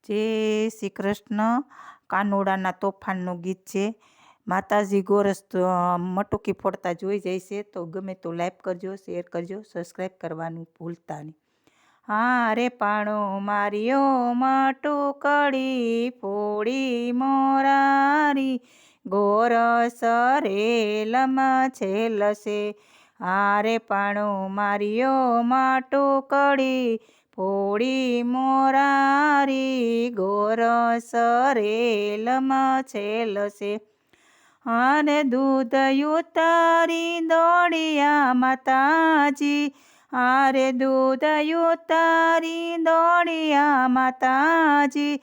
જય શ્રી કૃષ્ણ. કાનુડાના તોફાનનું ગીત છે. માતાજી ગોરસ મટુકી ફોડતા જોઈ જાય છે તો ગમે તો લાઈક કરજો, શેર કરજો, સબસ્ક્રાઈબ કરવાનું ભૂલતા નહીં. હા રે પાણો માર્યો મટુકડી ફોડી મોરારી ગોરસ રેલમાં છેલશે. હારે પાણો માર્યો મટુકડી ફોડી મોરારી ગોરસ રેલમાં છેલશે. અને દૂધ ઉતારી દોડિયા માતાજી, હારે દૂધ ઉતારી દોડિયા માતાજી,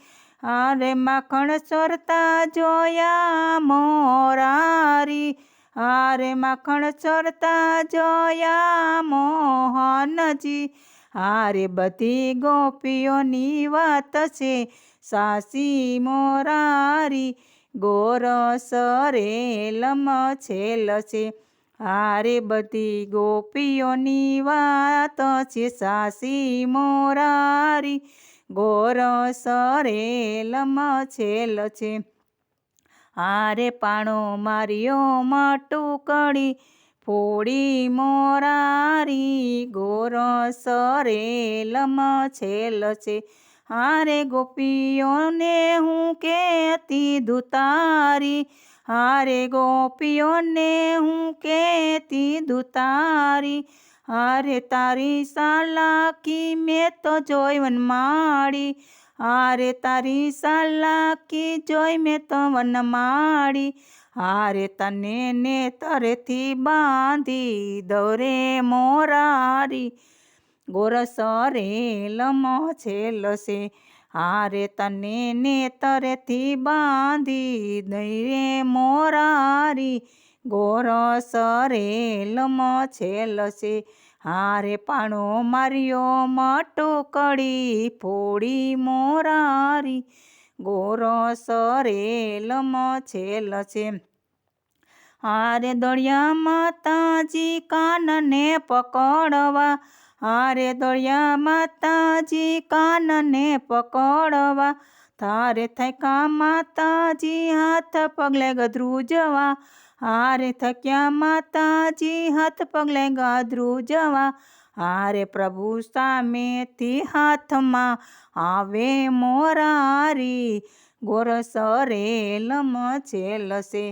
હારે માખણ ચોરતા જોયા મોરારી, હારે માખણ ચોરતા જોયા મોહનજી, હારે બધી ગોપીઓની વાત છે સાસી મોરારી ગોરસ રેલમાં છેલશે. હારે બધી ગોપીઓની વાત છે સાસી મોરારી ગોરસ રેલમાં છેલશે. હારે પાણો માર્યો મટુકડી ફોડી મોરારી ગોરસ રેલમાં છેલશે. હારે ગોપીઓને હું કહેતી દુતારી, હારે ગોપીઓને હું કહેતી દુતારી, હારે તારી સાલાકી મેં તો જોઈ વનમાળી, હારે તારી સાલાકી જોઈ મેં તો વનમાળી, હારે તને નેતરેથી બાંધી દોરે મોરારી ગોરસ રેલમાં છેલશે. હારે તને નેતરેથી બાંધી દઈ મોરારી ગોરસ રેલમાં છેલશે. હારે પાણો માર્યો મટુકડી ફોડી મોરારી ગોરસ રેલમાં છેલશે. હારે દોડિયા માતાજી કાનને પકડવા, હારે દોડિયા માતાજી કાનને પકડવા, તારે થક્યા માતાજી હાથ પગલે ગધ્રુજવા, હારે થક્યા માતાજી હાથ પગલે ગધ્રુજવા, હારે પ્રભુ સામેથી હાથમાં આવે મોરારી ગોરસ રેલમાં છેલશે.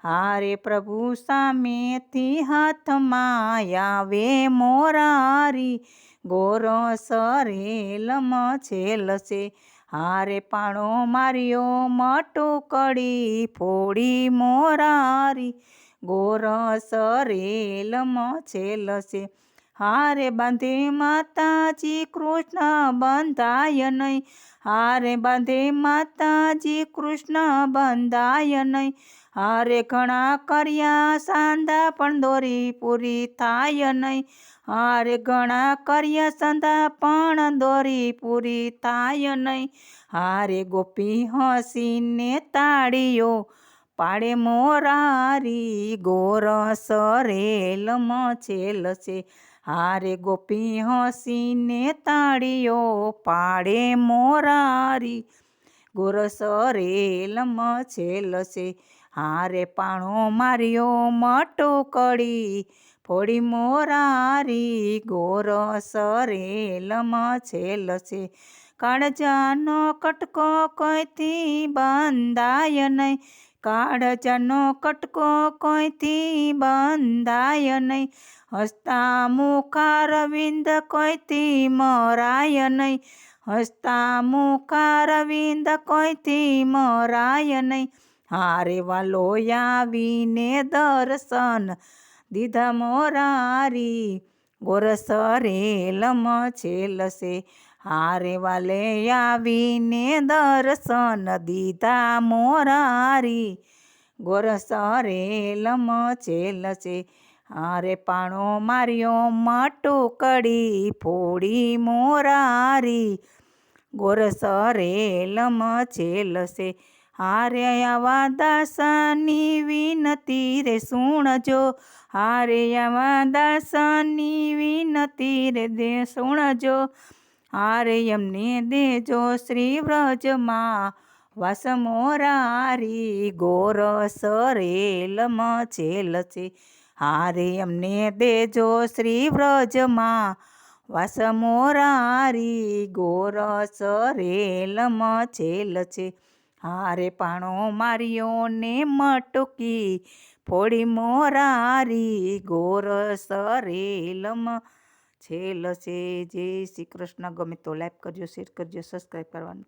હારે પ્રભુ સામેથી હાથમાં આવે મોરારી ગોરસ રેલમાં છેલશે. હારે પાણો માર્યો મટુકડી ફોડી મોરારી ગોરસ રેલમાં છેલશે. હારે બાંધે માતાજી કૃષ્ણ બંધાય નહીં, હારે બાંધે માતાજી કૃષ્ણ બંધાય નહીં, હારે ઘણા કર્યા સાંધા પણ દોરી પૂરી થાય નહીં, હારે ઘણા કર્યા સાંધા પણ દોરી પૂરી થાય નહીં, હારે ગોપી હસીને તાળીઓ પાડે મોરારી ગોરસ રેલમાં છેલશે. હારે ગોપી હસીને તાળીઓ પાડે મોરારી ગોરસ રેલમાં છેલશે. હારે પાણો માર્યો મટુકડી ફોડી મોરારી ગોરસ રેલમાં છેલશે. કાળજાનો કટકો કોઈથી બંધાય નહીં, કાળજાનો કટકો કોઈથી બંધાય નહીં, હસતા મુખારવિંદ કોઈથી મરાય નહીં, હસતા મુખારવિંદ કોઈથી મરાય નહીં, હારે વાલો આવીને દર્શન દીધા મોરારી ગોરસ રેલમાં છેલશે. હારે વાલે આવીને દર્શન દીધા મોરારી ગોરસ રેલમાં છેલશે. હારે પાણો માર્યો મટુકડી ફોડી મોરારી ગોરસ રેલમાં છેલશે. હારે આવા દાસની વિનતી રે સુણજો, હારે આવા દાસની વિનતી રે સુણજો, હારે અમને દેજો શ્રી વ્રજમાં વાસ મોરારી ગોરસ રેલ મચેલ છે. હારે અમને દેજો શ્રી વ્રજમાં વાસ મોરારી ગોરસ રેલ મચેલ છે. હારે પાણો માર્યો ને મટકી ફોડી મોરારી ગોરસ રેલ મચેલ છે. જય શ્રી કૃષ્ણ. ગમે તો લાઈક કરજો, શેર કરજો, સબસ્ક્રાઈબ કરવાનું.